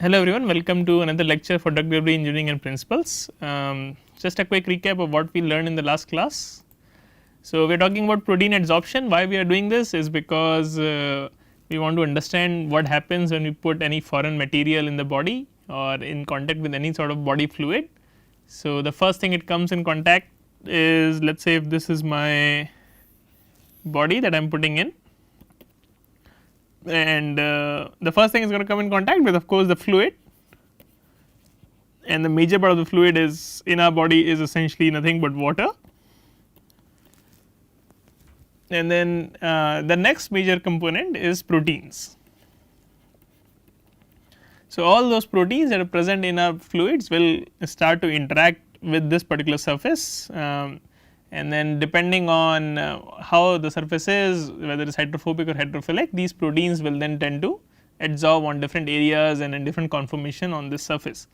Hello everyone, welcome to another lecture for drug delivery engineering and principles. Just a quick recap of what we learned in the last class. So, we are talking about protein adsorption. Why we are doing this is because we want to understand what happens when we put any foreign material in the body or in contact with any sort of body fluid. So, the first thing it comes in contact is, let us say if this is my body that I am putting in, and the first thing is going to come in contact with, of course, the fluid, and the major part of the fluid is in our body is essentially nothing but water. And then the next major component is proteins. So, all those proteins that are present in our fluids will start to interact with this particular surface, and then depending on how the surface is, whether it is hydrophobic or hydrophilic, these proteins will then tend to adsorb on different areas and in different conformation on this surface.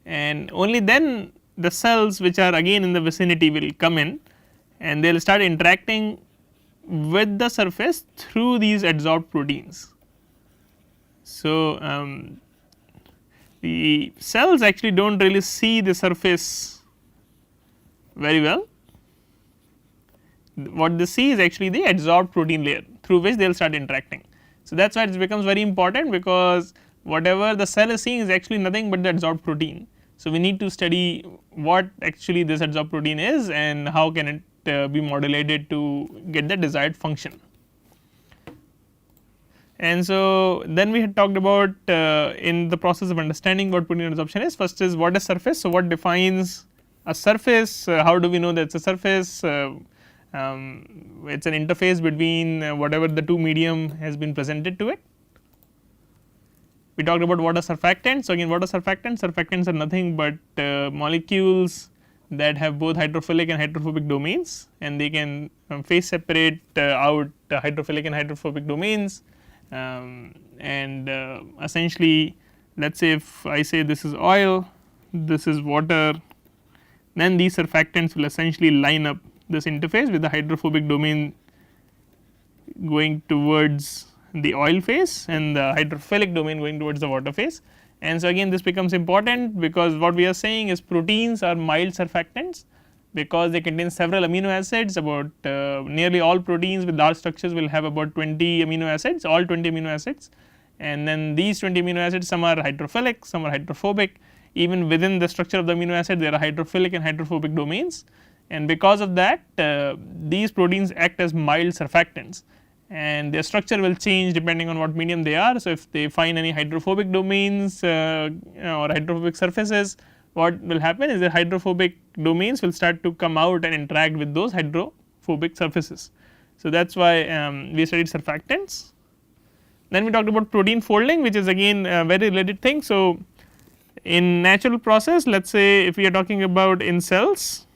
And only then the cells which are again in the vicinity will come in and they will start interacting with the surface through these adsorbed proteins. So, the cells actually do not really see the surface very well. What they see is actually the adsorbed protein layer through which they will start interacting. So, that is why it becomes very important, because whatever the cell is seeing is actually nothing but the adsorbed protein. So, we need to study what actually this adsorbed protein is and how can it be modulated to get the desired function. And so, then we had talked about in the process of understanding what protein adsorption is, first is what is surface. So, what defines a surface, how do we know that it is a surface, it is an interface between whatever the two medium has been presented to it. We talked about what are surfactants. So, again what are surfactants? Surfactants are nothing but molecules that have both hydrophilic and hydrophobic domains, and they can phase separate out hydrophilic and hydrophobic domains, and essentially let us say if I say this is oil, this is water, then these surfactants will essentially line up this interface with the hydrophobic domain going towards the oil phase and the hydrophilic domain going towards the water phase. And so, again this becomes important, because what we are saying is proteins are mild surfactants, because they contain several amino acids. About nearly all proteins with large structures will have about 20 amino acids, all 20 amino acids, and then these 20 amino acids, some are hydrophilic, some are hydrophobic. Even within the structure of the amino acid there are hydrophilic and hydrophobic domains, and because of that these proteins act as mild surfactants, and their structure will change depending on what medium they are. So, if they find any hydrophobic domains or hydrophobic surfaces, what will happen is the hydrophobic domains will start to come out and interact with those hydrophobic surfaces. So, that is why we studied surfactants. Then we talked about protein folding, which is again a very related thing. So, in natural process, let us say if we are talking about in cells,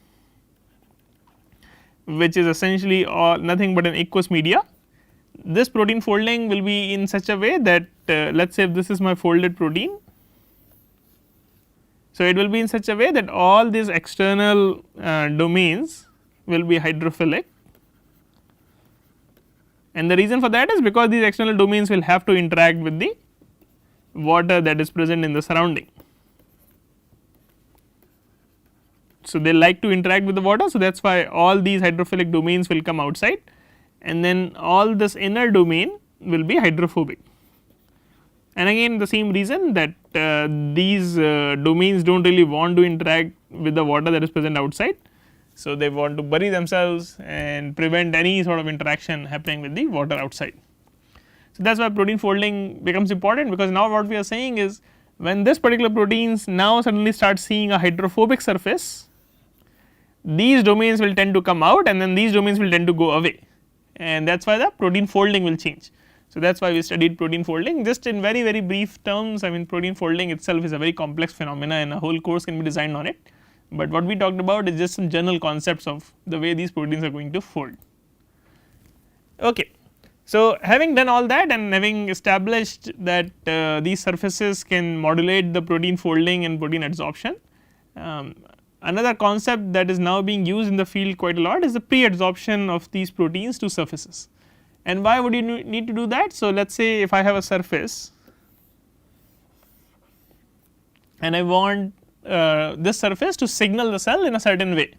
which is essentially nothing but an aqueous media, this protein folding will be in such a way that let us say if this is my folded protein. So, it will be in such a way that all these external domains will be hydrophilic, and the reason for that is because these external domains will have to interact with the water that is present in the surrounding. So, they like to interact with the water. So, that is why all these hydrophilic domains will come outside, and then all this inner domain will be hydrophobic. And again the same reason that these domains do not really want to interact with the water that is present outside. So, they want to bury themselves and prevent any sort of interaction happening with the water outside. So, that is why protein folding becomes important, because now what we are saying is when this particular proteins now suddenly start seeing a hydrophobic surface, these domains will tend to come out and then these domains will tend to go away, and that is why the protein folding will change. So, that is why we studied protein folding. Just in very brief terms, I mean protein folding itself is a very complex phenomena and a whole course can be designed on it, but what we talked about is just some general concepts of the way these proteins are going to fold. Okay. So, having done all that and having established that these surfaces can modulate the protein folding and protein adsorption, another concept that is now being used in the field quite a lot is the pre-adsorption of these proteins to surfaces. And why would you need to do that? So, let us say if I have a surface and I want this surface to signal the cell in a certain way,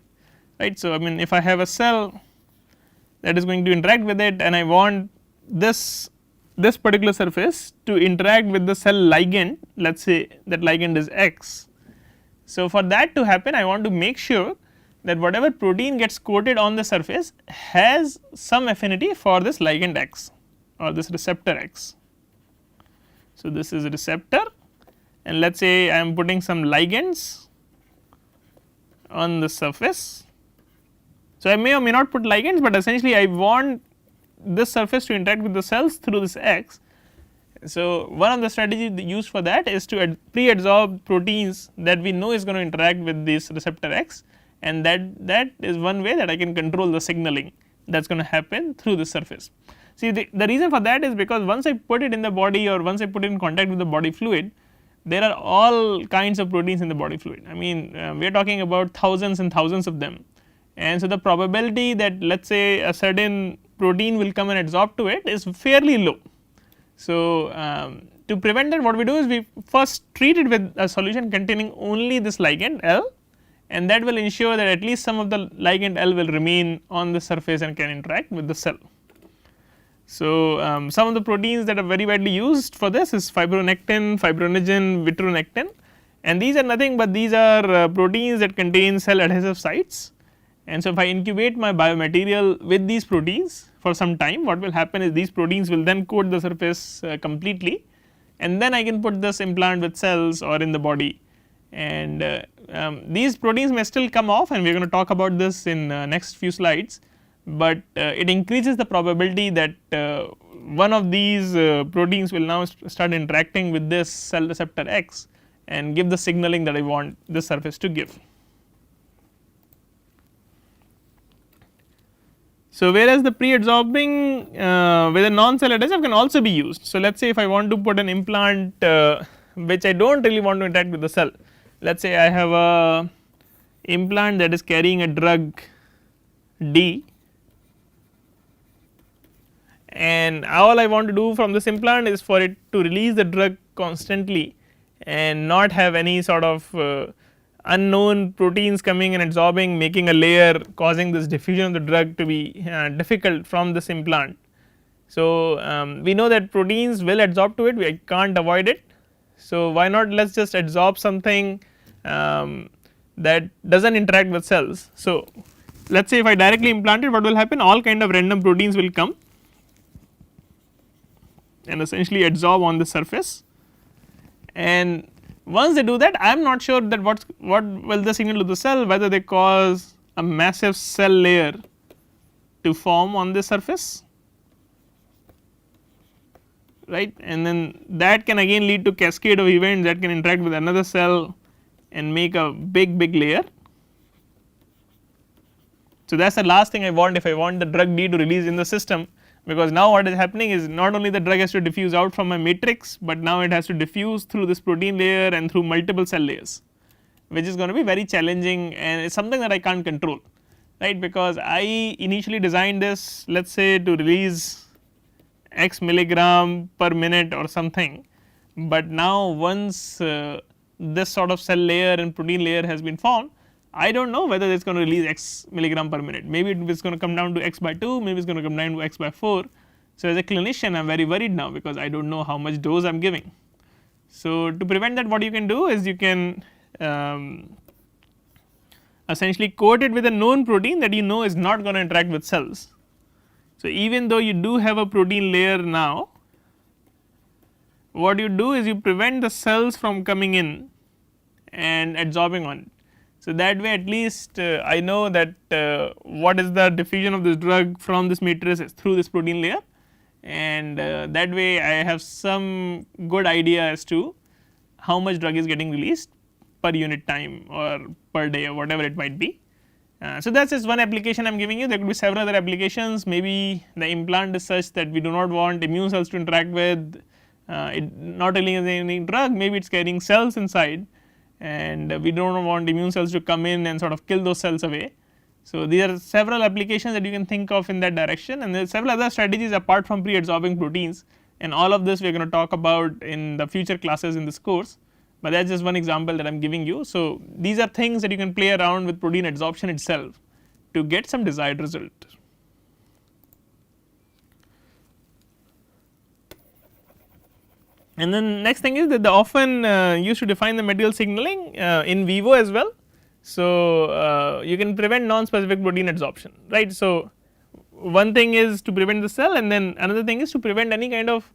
right. So, I mean if I have a cell that is going to interact with it and I want this particular surface to interact with the cell ligand, let us say that ligand is X. So, for that to happen I want to make sure that whatever protein gets coated on the surface has some affinity for this ligand X or this receptor X. So, this is a receptor and let us say I am putting some ligands on the surface. So, I may or may not put ligands, but essentially I want this surface to interact with the cells through this X. So, one of the strategies used for that is to pre-adsorb proteins that we know is going to interact with this receptor X, and that is one way that I can control the signaling that is going to happen through the surface. See, the reason for that is because once I put it in the body or once I put it in contact with the body fluid, there are all kinds of proteins in the body fluid. I mean we are talking about thousands and thousands of them, and so the probability that let us say a certain protein will come and adsorb to it is fairly low. So, to prevent that, what we do is we first treat it with a solution containing only this ligand L, and that will ensure that at least some of the ligand L will remain on the surface and can interact with the cell. So, some of the proteins that are very widely used for this is fibronectin, fibrinogen, vitronectin, and these are nothing but these are proteins that contain cell adhesive sites. And so, if I incubate my biomaterial with these proteins for some time, what will happen is these proteins will then coat the surface completely, and then I can put this implant with cells or in the body, and these proteins may still come off, and we are going to talk about this in next few slides, but it increases the probability that one of these proteins will now start interacting with this cell receptor X and give the signaling that I want this surface to give. So, whereas the pre-adsorbing with a non-cell adhesive can also be used. So, let us say if I want to put an implant which I do not really want to interact with the cell, let us say I have a implant that is carrying a drug D, and all I want to do from this implant is for it to release the drug constantly and not have any sort of unknown proteins coming and adsorbing, making a layer, causing this diffusion of the drug to be difficult from this implant. So, we know that proteins will adsorb to it, we can't avoid it. So, why not let us just adsorb something that does not interact with cells. So, let us say if I directly implant it, what will happen, all kind of random proteins will come and essentially adsorb on the surface, and once they do that I am not sure that what will the signal to the cell, whether they cause a massive cell layer to form on the surface, right, and then that can again lead to cascade of events that can interact with another cell and make a big layer. So, that is the last thing I want if I want the drug D to release in the system, because now what is happening is not only the drug has to diffuse out from my matrix, but now it has to diffuse through this protein layer and through multiple cell layers, which is going to be very challenging and it is something that I can't control, right, because I initially designed this let us say to release x milligram per minute or something, but now once this sort of cell layer and protein layer has been formed, I do not know whether it is going to release x milligram per minute, maybe it is going to come down to x by 2, maybe it is going to come down to x by 4. So, as a clinician I am very worried now because I do not know how much dose I am giving. So, to prevent that, what you can do is you can essentially coat it with a known protein that you know is not going to interact with cells. So, even though you do have a protein layer now, what you do is you prevent the cells from coming in and adsorbing on it. So, that way at least I know that what is the diffusion of this drug from this matrix is through this protein layer, and that way I have some good idea as to how much drug is getting released per unit time or per day or whatever it might be. So, that is just one application I am giving you. There could be several other applications. Maybe the implant is such that we do not want immune cells to interact with it, not really any drug, maybe it is carrying cells inside, and we do not want immune cells to come in and sort of kill those cells away. So, there are several applications that you can think of in that direction, and there are several other strategies apart from pre-adsorbing proteins, and all of this we are going to talk about in the future classes in this course. but that is just one example that I am giving you. So, these are things that you can play around with protein adsorption itself to get some desired result. And then next thing is that they often used to define the material signaling in vivo as well. So, you can prevent non-specific protein adsorption, right. So, one thing is to prevent the cell, and then another thing is to prevent any kind of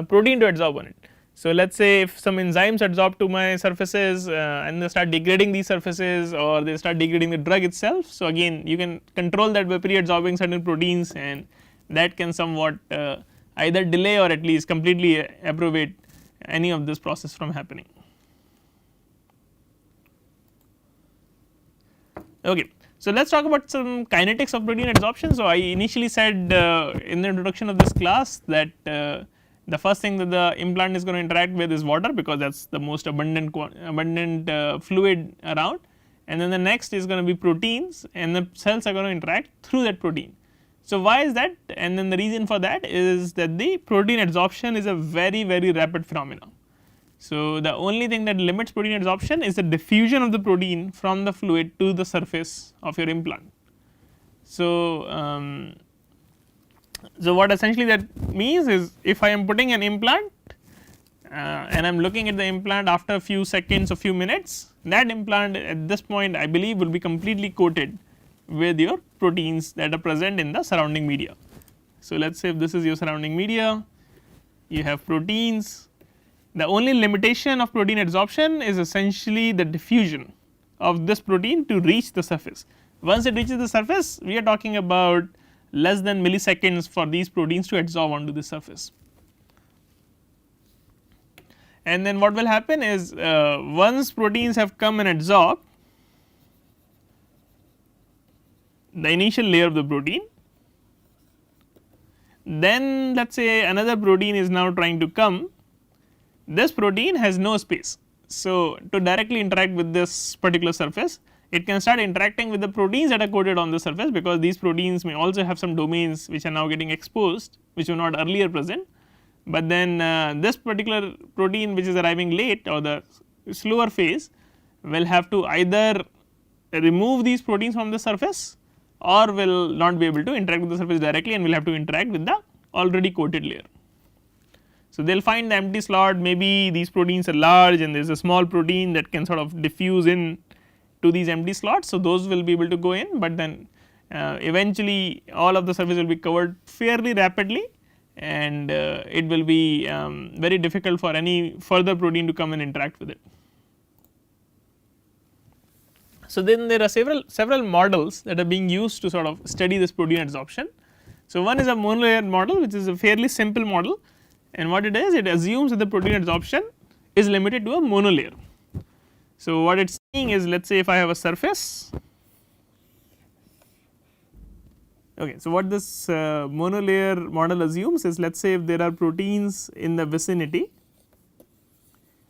protein to adsorb on it. So, let us say if some enzymes adsorb to my surfaces and they start degrading these surfaces, or they start degrading the drug itself. So, again you can control that by pre-adsorbing certain proteins, and that can somewhat either delay or at least completely abrogate any of this process from happening. Okay. So, let us talk about some kinetics of protein adsorption. So, I initially said in the introduction of this class that the first thing that the implant is going to interact with is water, because that is the most abundant fluid around, and then the next is going to be proteins, and the cells are going to interact through that protein. So, why is that? And then the reason for that is that the protein adsorption is a very rapid phenomenon. So, the only thing that limits protein adsorption is the diffusion of the protein from the fluid to the surface of your implant. So, so what essentially that means is, if I am putting an implant and I am looking at the implant after a few seconds or few minutes, that implant at this point I believe will be completely coated with your proteins that are present in the surrounding media. So, let us say if this is your surrounding media, you have proteins. The only limitation of protein adsorption is essentially the diffusion of this protein to reach the surface. Once it reaches the surface, we are talking about less than milliseconds for these proteins to adsorb onto the surface. And then what will happen is once proteins have come and adsorbed the initial layer of the protein, then let us say another protein is now trying to come. This protein has no space. So, to directly interact with this particular surface, it can start interacting with the proteins that are coated on the surface, because these proteins may also have some domains which are now getting exposed, which were not earlier present. But then this particular protein which is arriving late, or the slower phase, will have to either remove these proteins from the surface, or will not be able to interact with the surface directly, and will have to interact with the already coated layer. So, they will find the empty slot, maybe these proteins are large and there is a small protein that can sort of diffuse in to these empty slots. So, those will be able to go in, but then eventually all of the surface will be covered fairly rapidly, and it will be very difficult for any further protein to come and interact with it. So, then there are several models that are being used to sort of study this protein adsorption. So, one is a monolayer model, which is a fairly simple model, and what it is, it assumes that the protein adsorption is limited to a monolayer. So, what it is saying is, let us say if I have a surface, okay. So, what this monolayer model assumes is, let us say if there are proteins in the vicinity,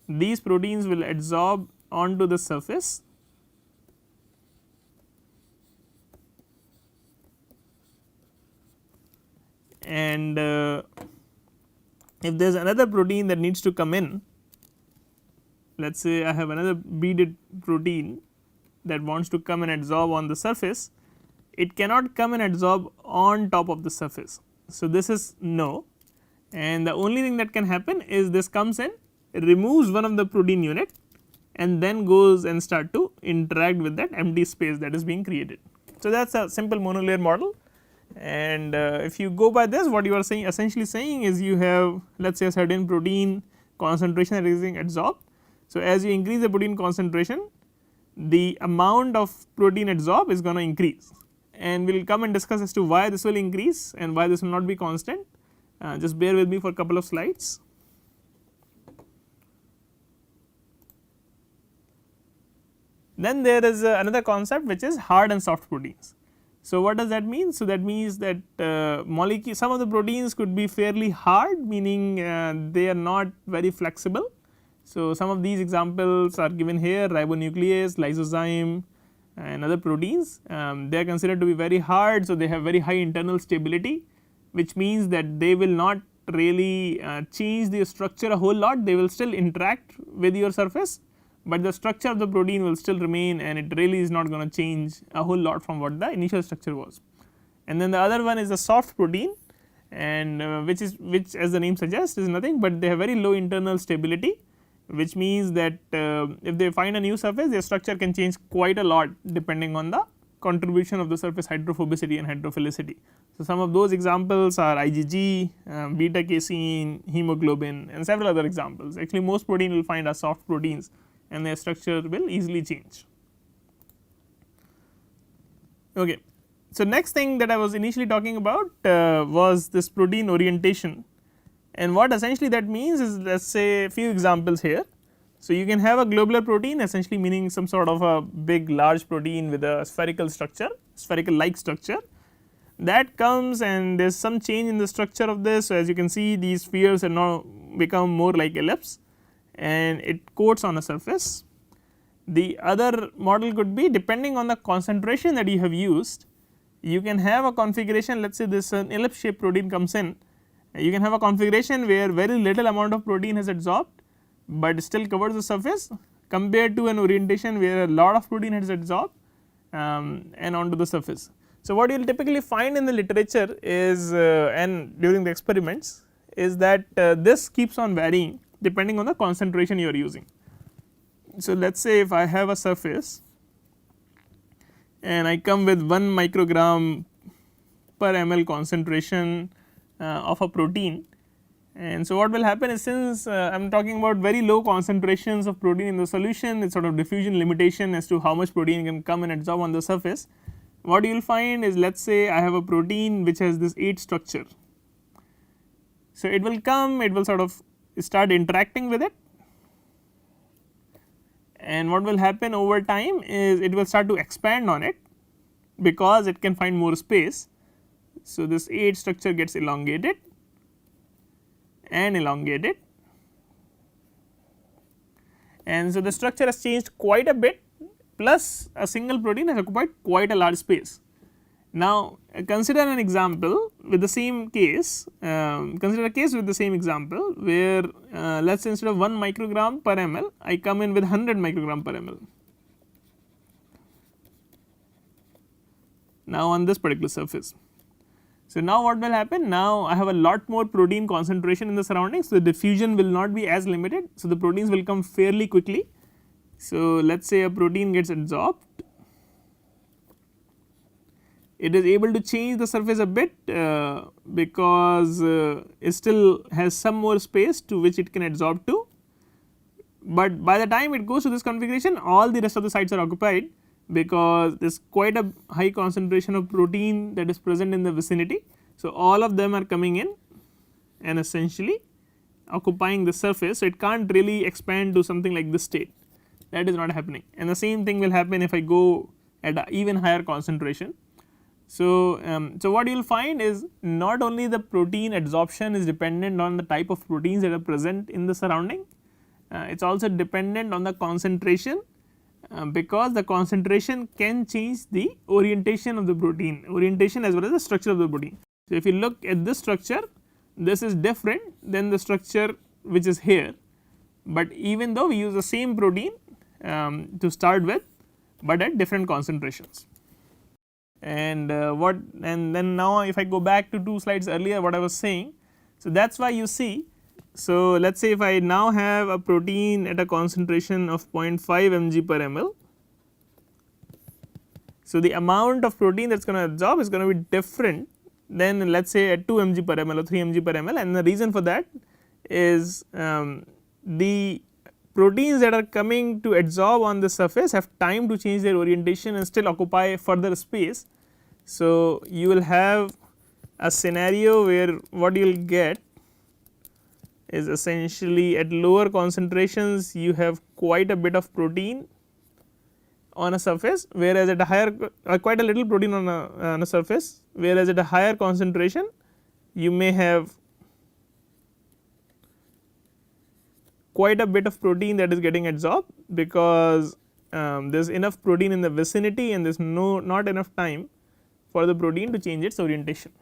these proteins will adsorb onto the surface, and if there is another protein that needs to come in, let us say I have another beaded protein that wants to come and adsorb on the surface, it cannot come and adsorb on top of the surface. So, this is no, and the only thing that can happen is this comes in, removes one of the protein unit, and then goes and start to interact with that empty space that is being created. So, that is a simple monolayer model. And if you go by this, what you are saying essentially saying is, you have let us say a certain protein concentration that is being adsorbed. So, as you increase the protein concentration, the amount of protein adsorbed is going to increase, and we will come and discuss as to why this will increase and why this will not be constant. Just bear with me for a couple of slides. Then there is another concept, which is hard and soft proteins. So, what does that mean? So, that means that some of the proteins could be fairly hard, meaning they are not very flexible. So, some of these examples are given here, ribonuclease, lysozyme and other proteins. They are considered to be very hard. So, they have very high internal stability, which means that they will not really change the structure a whole lot, they will still interact with your surface, but the structure of the protein will still remain and it really is not going to change a whole lot from what the initial structure was. And then the other one is a soft protein, and which as the name suggests is nothing but they have very low internal stability, which means that if they find a new surface, their structure can change quite a lot depending on the contribution of the surface hydrophobicity and hydrophilicity. So, some of those examples are IgG, beta casein, hemoglobin and several other examples. Actually most protein will find are soft proteins and their structure will easily change. Okay. So, next thing that I was initially talking about was this protein orientation, and what essentially that means is, let us say a few examples here. So, you can have a globular protein, essentially meaning some sort of a big large protein with a spherical structure, spherical like structure that comes, and there is some change in the structure of this. So, as you can see these spheres have now become more like ellipse and it coats on a surface. The other model could be, depending on the concentration that you have used, you can have a configuration, let us say this an ellipse shaped protein comes in, you can have a configuration where very little amount of protein has adsorbed, but still covers the surface, compared to an orientation where a lot of protein has adsorbed and onto the surface. So, what you will typically find in the literature is and during the experiments is that this keeps on varying depending on the concentration you are using. So, let us say if I have a surface and I come with 1 microgram per ml concentration of a protein, and so what will happen is, since I am talking about very low concentrations of protein in the solution, it is sort of diffusion limitation as to how much protein can come and adsorb on the surface. What you will find is, let us say I have a protein which has this 8 structure. So, it will come, it will sort of start interacting with it, and what will happen over time is it will start to expand on it because it can find more space. So, this 8 structure gets elongated and elongated, and so the structure has changed quite a bit, plus a single protein has occupied quite a large space. Now, consider an example with the same case, consider a case with the same example where let us say instead of 1 microgram per ml, I come in with 100 microgram per ml. Now, on this particular surface. So, now what will happen? Now, I have a lot more protein concentration in the surroundings, so the diffusion will not be as limited. So, the proteins will come fairly quickly. So, let us say a protein gets adsorbed, it is able to change the surface a bit because it still has some more space to which it can adsorb to, but by the time it goes to this configuration, all the rest of the sites are occupied because there is quite a high concentration of protein that is present in the vicinity. So, all of them are coming in and essentially occupying the surface. So, it can't really expand to something like this state, that is not happening, and the same thing will happen if I go at an even higher concentration. So, so what you will find is not only the protein adsorption is dependent on the type of proteins that are present in the surrounding, it is also dependent on the concentration because the concentration can change the orientation of the protein, orientation as well as the structure of the protein. So, if you look at this structure, this is different than the structure which is here, but even though we use the same protein to start with, but at different concentrations. And then now if I go back to 2 slides earlier what I was saying, so that is why you see. So, let us say if I now have a protein at a concentration of 0.5 mg per ml, so the amount of protein that is going to adsorb is going to be different than let us say at 2 mg per ml or 3 mg per ml, and the reason for that is the proteins that are coming to adsorb on the surface have time to change their orientation and still occupy further space. So, you will have a scenario where what you will get is essentially at lower concentrations you have quite a bit of protein on a surface, whereas at a higher quite a little protein on a surface, whereas at a higher concentration you may have quite a bit of protein that is getting adsorbed because there is enough protein in the vicinity and there is not enough time for the protein to change its orientation.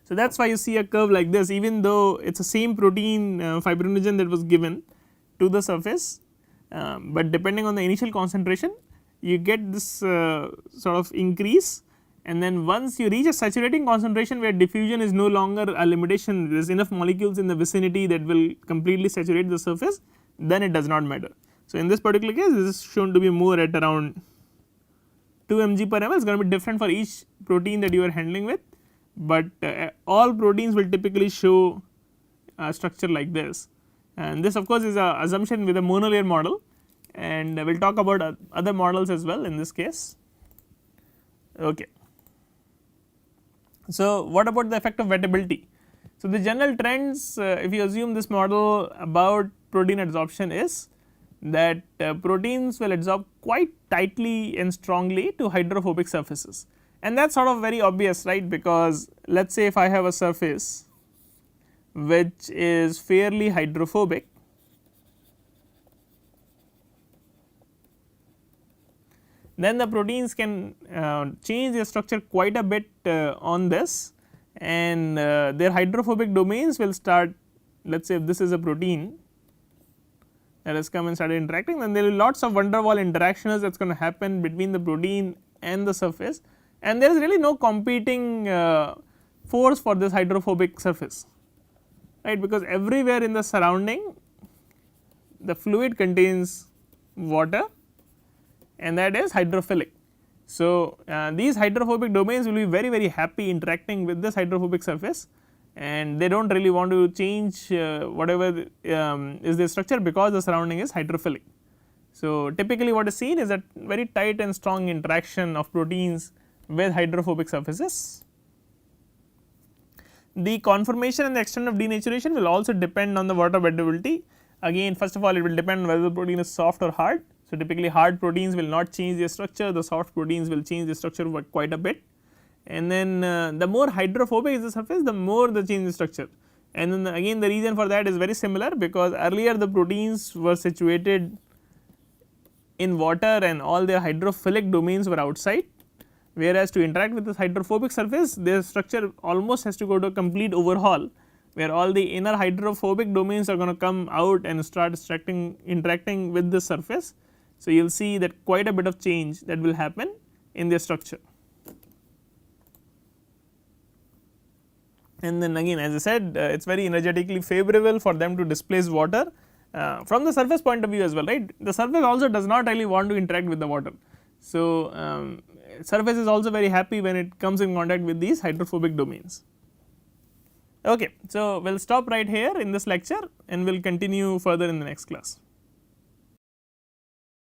So that is why you see a curve like this, even though it is the same protein fibrinogen that was given to the surface, but depending on the initial concentration you get this sort of increase, and then once you reach a saturating concentration where diffusion is no longer a limitation, there is enough molecules in the vicinity that will completely saturate the surface, then it does not matter. So in this particular case this is shown to be more at around 2 mg per ml. It is going to be different for each protein that you are handling with, but all proteins will typically show a structure like this, and this of course is a assumption with a monolayer model, and we will talk about other models as well in this case. Okay. So what about the effect of wettability? So the general trends, if you assume this model about protein adsorption, is that proteins will adsorb quite tightly and strongly to hydrophobic surfaces, and that is sort of very obvious, right, because let us say if I have a surface which is fairly hydrophobic, then the proteins can change their structure quite a bit on this, and their hydrophobic domains will start. Let us say if this is a protein that has come and started interacting, then there will be lots of van der Waals interactions that is going to happen between the protein and the surface, and there is really no competing force for this hydrophobic surface, right, because everywhere in the surrounding the fluid contains water and that is hydrophilic. So these hydrophobic domains will be very happy interacting with this hydrophobic surface, and they do not really want to change whatever is their structure because the surrounding is hydrophilic. So typically what is seen is that very tight and strong interaction of proteins with hydrophobic surfaces. The conformation and the extent of denaturation will also depend on the water wettability. Again, first of all it will depend on whether the protein is soft or hard. So typically hard proteins will not change their structure, the soft proteins will change their structure quite a bit, and then the more hydrophobic is the surface, the more the change in structure, and then again the reason for that is very similar, because earlier the proteins were situated in water and all their hydrophilic domains were outside, whereas to interact with this hydrophobic surface their structure almost has to go to a complete overhaul, where all the inner hydrophobic domains are going to come out and start interacting with the surface. So you will see that quite a bit of change that will happen in their structure. And then again, as I said, it is very energetically favorable for them to displace water from the surface point of view as well, right. The surface also does not really want to interact with the water. So surface is also very happy when it comes in contact with these hydrophobic domains. Okay, so we will stop right here in this lecture and we will continue further in the next class.